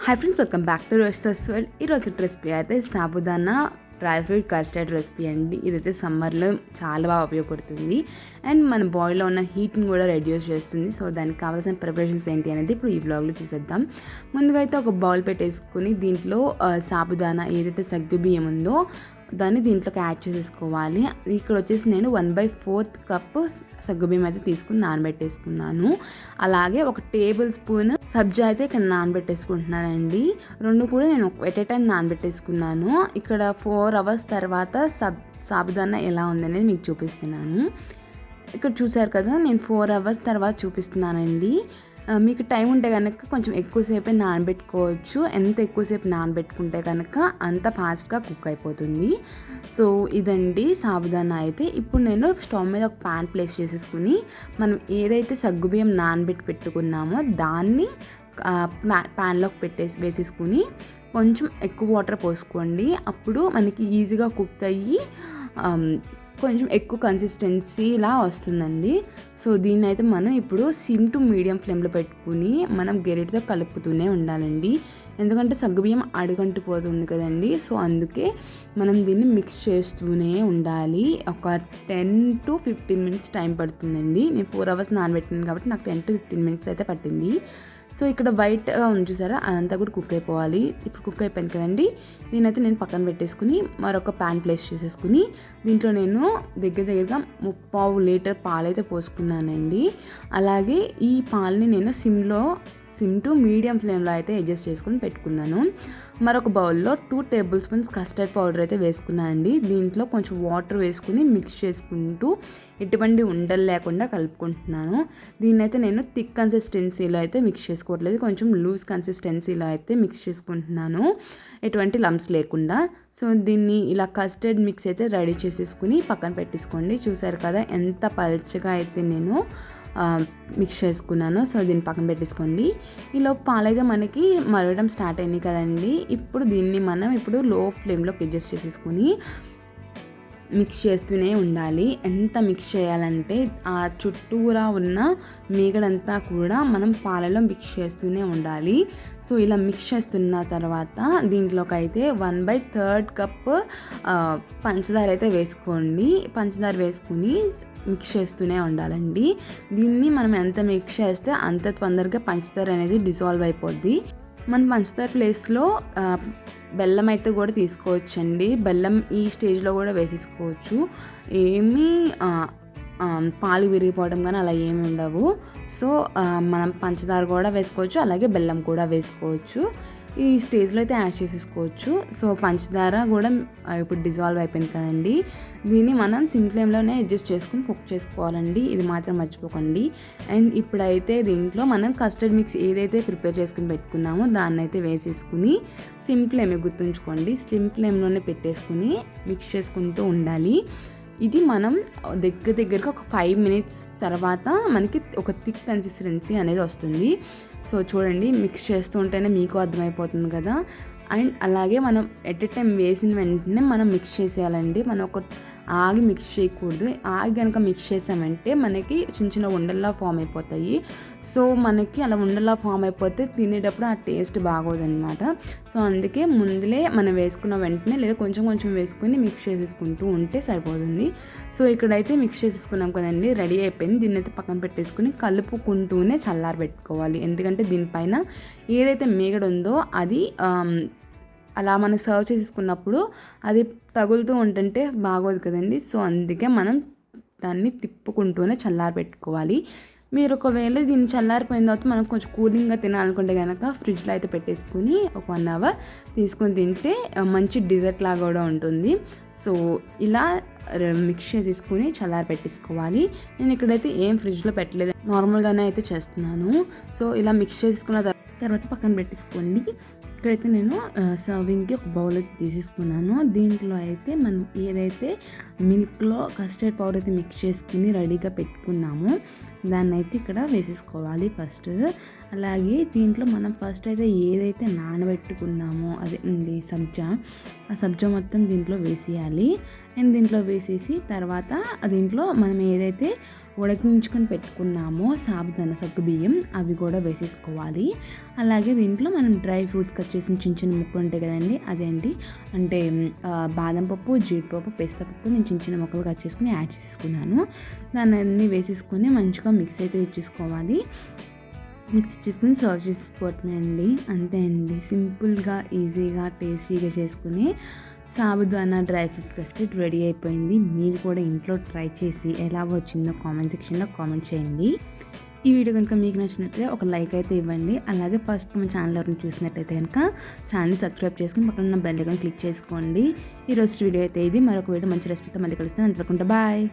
Hi friends, welcome back to roasters world. ఈరోజు recipe అయితే sabudana dry fruit custard recipe అండి. ఇదైతే సమ్మర్లో చాలా బాగా ఉపయోగపడుతుంది అండ్ మన బాడీలో ఉన్న హీట్ని కూడా రెడ్యూస్ చేస్తుంది. సో దానికి కావాల్సిన ప్రిపరేషన్స్ ఏంటి అనేది ఇప్పుడు ఈ బ్లాగ్లో చూసేద్దాం. ముందుగా అయితే ఒక బౌల్ పెట్టేసుకుని దీంట్లో సాబుదానా ఏదైతే సగ్గుబియ్యం ఉందో దాన్ని దీంట్లోకి యాడ్ చేసేసుకోవాలి. ఇక్కడ వచ్చేసి నేను 1/4 కప్పు సగ్గుబియ్యం అయితే తీసుకుని నానబెట్టేసుకున్నాను. అలాగే ఒక టేబుల్ స్పూన్ సబ్జా అయితే ఇక్కడ నానబెట్టేసుకుంటున్నానండి. రెండు కూడా నేను ఎట్ ఏ టైం నానబెట్టేసుకున్నాను. ఇక్కడ 4 అవర్స్ తర్వాత సాబుదానా ఎలా ఉందనేది మీకు చూపిస్తున్నాను. ఇక్కడ చూసారు కదా, నేను 4 అవర్స్ తర్వాత చూపిస్తున్నానండి. మీకు టైం ఉంటే కనుక కొంచెం ఎక్కువసేపే నానబెట్టుకోవచ్చు. ఎంత ఎక్కువసేపు నానబెట్టుకుంటే కనుక అంత ఫాస్ట్గా కుక్ అయిపోతుంది. సో ఇదండి సాబుదానా అయితే. ఇప్పుడు నేను స్టవ్ మీద ఒక ప్యాన్ ప్లేస్ చేసేసుకుని మనం ఏదైతే సగ్గుబియ్యం నానబెట్టి పెట్టుకున్నామో దాన్ని ప్యాన్లోకి వేసేసుకుని కొంచెం ఎక్కువ వాటర్ పోసుకోండి. అప్పుడు మనకి ఈజీగా కుక్ అయ్యి కొంచెం ఎక్కువ కన్సిస్టెన్సీలా వస్తుందండి. సో దీన్ని అయితే మనం ఇప్పుడు సిమ్ టు మీడియం ఫ్లేమ్లో పెట్టుకుని మనం గెరిటితో కలుపుతూనే ఉండాలండి. ఎందుకంటే సగ్గుబియ్యం అడుగంటిపోతుంది కదండి. సో అందుకే మనం దీన్ని మిక్స్ చేస్తూనే ఉండాలి. ఒక 10 to 15 మినిట్స్ టైం పడుతుందండి. నేను 4 అవర్స్ నానబెట్టినాను కాబట్టి నాకు 10 to 15 మినిట్స్ అయితే పట్టింది. సో ఇక్కడ వైట్గా ఉంది చూసారా, అదంతా కూడా కుక్ అయిపోవాలి. ఇప్పుడు కుక్ అయిపోయింది కదండి. దీనైతే నేను పక్కన పెట్టేసుకుని మరొక ప్యాన్ ప్లేస్ చేసేసుకుని దీంట్లో నేను దగ్గరగా 3/4 లీటర్ పాలైతే పోసుకున్నానండి. అలాగే ఈ పాలని నేను సిమ్ టు మీడియం ఫ్లేమ్లో అయితే అడ్జస్ట్ చేసుకుని పెట్టుకున్నాను. మరొక బౌల్లో 2 టేబుల్ స్పూన్స్ కస్టర్డ్ పౌడర్ అయితే వేసుకున్నానండి. దీంట్లో కొంచెం వాటర్ వేసుకుని మిక్స్ చేసుకుంటూ ఎటువంటి ఉండలు లేకుండా కలుపుకుంటున్నాను. దీన్నైతే నేను థిక్ కన్సిస్టెన్సీలో అయితే మిక్స్ చేసుకోవట్లేదు, కొంచెం లూజ్ కన్సిస్టెన్సీలో అయితే మిక్స్ చేసుకుంటున్నాను, ఎటువంటి లంప్స్ లేకుండా. సో దీన్ని ఇలా కస్టర్డ్ మిక్స్ అయితే రెడీ చేసేసుకుని పక్కన పెట్టేసుకోండి. చూసారు కదా ఎంత పల్చగా అయితే నేను మిక్స్ చేసుకున్నాను. సో దీన్ని పక్కన పెట్టేసుకోండి. ఈలో పాలైతే మనకి మరగడం స్టార్ట్ అయినాయి కదండి. ఇప్పుడు దీన్ని మనం లో ఫ్లేమ్లోకి అడ్జస్ట్ చేసేసుకుని మిక్స్ చేస్తూనే ఉండాలి. ఎంత మిక్స్ చేయాలంటే ఆ చుట్టూరా ఉన్న మీగడంతా కూడా మనం పాలలో మిక్స్ చేస్తూనే ఉండాలి. సో ఇలా మిక్స్ చేస్తున్న తర్వాత దీంట్లోకి అయితే 1/3 కప్ పంచదార అయితే వేసుకోండి. పంచదార వేసుకుని మిక్స్ చేస్తూనే ఉండాలండి. దీన్ని మనం ఎంత మిక్స్ చేస్తే అంత తొందరగా పంచదార అనేది డిజాల్వ్ అయిపోద్ది. మనం పంచదార ప్లేస్లో బెల్లం అయితే కూడా తీసుకోవచ్చండి. బెల్లం ఈ స్టేజ్లో కూడా వేసేసుకోవచ్చు. ఏమీ పాలు విరిగిపోవడం కానీ అలా ఏమి ఉండవు. సో మనం పంచదార కూడా వేసుకోవచ్చు, అలాగే బెల్లం కూడా వేసుకోవచ్చు. ఈ స్టేజ్లో అయితే యాడ్ చేసేసుకోవచ్చు. సో పంచదార కూడా ఇప్పుడు డిజాల్వ్ అయిపోయింది కదండి. దీన్ని మనం సిమ్ ఫ్లేమ్లోనే అడ్జస్ట్ చేసుకుని కుక్ చేసుకోవాలండి. ఇది మాత్రం మర్చిపోకండి. అండ్ ఇప్పుడైతే దీంట్లో మనం కస్టర్డ్ మిక్స్ ఏదైతే ప్రిపేర్ చేసుకుని పెట్టుకున్నామో దాన్ని అయితే వేసేసుకుని సిమ్ ఫ్లేమ్ గుర్తుంచుకోండి, సిమ్ ఫ్లేమ్లోనే పెట్టేసుకుని మిక్స్ చేసుకుంటూ ఉండాలి. ఇది మనం దగ్గరగా ఒక 5 మినిట్స్ తర్వాత మనకి ఒక థిక్ కన్సిస్టెన్సీ అనేది వస్తుంది. సో చూడండి, మిక్స్ చేస్తూ ఉంటేనే మీకు అర్థమైపోతుంది కదా. అండ్ అలాగే మనం ఎట్ ఎ టైం వేసిన వెంటనే మనం మిక్స్ చేసేయాలండి. మనం ఒక ఆగి మిక్స్ చేయకూడదు. ఆగి కనుక మిక్స్ చేసామంటే మనకి చిన్న చిన్న ఉండల్లా ఫామ్ అయిపోతాయి. సో మనకి అలా ఉండల్లా ఫామ్ అయిపోతే తినేటప్పుడు ఆ టేస్ట్ బాగోదన్నమాట. సో అందుకే ముందులే మనం వేసుకున్న వెంటనే లేదా కొంచెం కొంచెం వేసుకుని మిక్స్ చేసేసుకుంటూ ఉంటే సరిపోతుంది. సో ఇక్కడైతే మిక్స్ చేసేసుకున్నాం కదండి, రెడీ అయిపోయింది. దీన్ని అయితే పక్కన పెట్టేసుకుని కలుపుకుంటూనే చల్లారబెట్టుకోవాలి. ఎందుకంటే దీనిపైన ఏదైతే మీగడ ఉందో అది అలా మనం సర్వ్ చేసేసుకున్నప్పుడు అది తగులుతూ ఉంటుంటే బాగోదు కదండి. సో అందుకే మనం దాన్ని తిప్పుకుంటూనే చల్లారబెట్టుకోవాలి. మీరు ఒకవేళ దీన్ని చల్లారిపోయిన తర్వాత మనం కొంచెం కూలింగ్గా తినాలనుకుంటే కనుక ఫ్రిడ్జ్లో అయితే పెట్టేసుకుని ఒక 1 అవర్ తీసుకొని తింటే మంచి డిజర్ట్ లాగా కూడా ఉంటుంది. సో ఇలా మిక్స్ చేసేసుకుని చల్లారి పెట్టేసుకోవాలి. నేను ఇక్కడైతే ఏం ఫ్రిడ్జ్లో పెట్టలేదు, నార్మల్గానే అయితే చేస్తున్నాను. సో ఇలా మిక్స్ చేసుకున్న తర్వాత పక్కన పెట్టేసుకోండి. ఇక్కడైతే నేను సర్వింగ్కి ఒక బౌల్ అయితే తీసేసుకున్నాను. దీంట్లో అయితే మనం ఏదైతే మిల్క్లో కస్టర్డ్ పౌడర్ అయితే మిక్స్ చేసుకుని రెడీగా పెట్టుకున్నామో దాన్ని అయితే ఇక్కడ వేసేసుకోవాలి ఫస్ట్. అలాగే దీంట్లో మనం ఫస్ట్ అయితే ఏదైతే నానబెట్టుకున్నామో అదే ఆ సబ్జా మొత్తం దీంట్లో వేసేయాలి. అండ్ దీంట్లో వేసేసి తర్వాత దీంట్లో మనం ఏదైతే ఉడికించుకొని పెట్టుకున్నామో సాబుదానా సగ్గుబియ్యం అవి కూడా వేసేసుకోవాలి. అలాగే దీంట్లో మనం డ్రై ఫ్రూట్స్ కట్ చేసిన చిన్న చిన్న ముక్కలు ఉంటాయి కదండి, అదేంటి అంటే బాదం పప్పు, జీడిపప్పు, పిస్తా పప్పు నేను చిన్న చిన్న ముక్కలు కట్ చేసుకుని యాడ్ చేసుకున్నాను. దాన్ని అన్నీ వేసేసుకొని మంచిగా మిక్స్ అయితే ఇచ్చేసుకోవాలి. మిక్స్ చేసుకుని సర్వ్ చేసుకోవటమే అండి. అంతే అండి, సింపుల్గా ఈజీగా టేస్టీగా చేసుకుని sabudana dry fruit custard ready అయిపోయింది. మీరు కూడా ఇంట్లో ట్రై చేసి ఎలా వచ్చిందో కామెంట్ సెక్షన్లో కామెంట్ చేయండి. ఈ వీడియో కనుక మీకు నచ్చినట్లయితే ఒక లైక్ అయితే ఇవ్వండి. అలాగే ఫస్ట్ మన ఛానల్ ఎవరిని చూసినట్టయితే కనుక ఛానల్ని సబ్స్క్రైబ్ చేసుకుని పక్కన ఉన్న బెల్ ఐకాన్ క్లిక్ చేసుకోండి. ఈరోజు వీడియో అయితే ఇది. మరొక వీడియో మంచి రెసిపీతో మళ్ళీ కలుస్తాను. అంతవరకు బాయ్.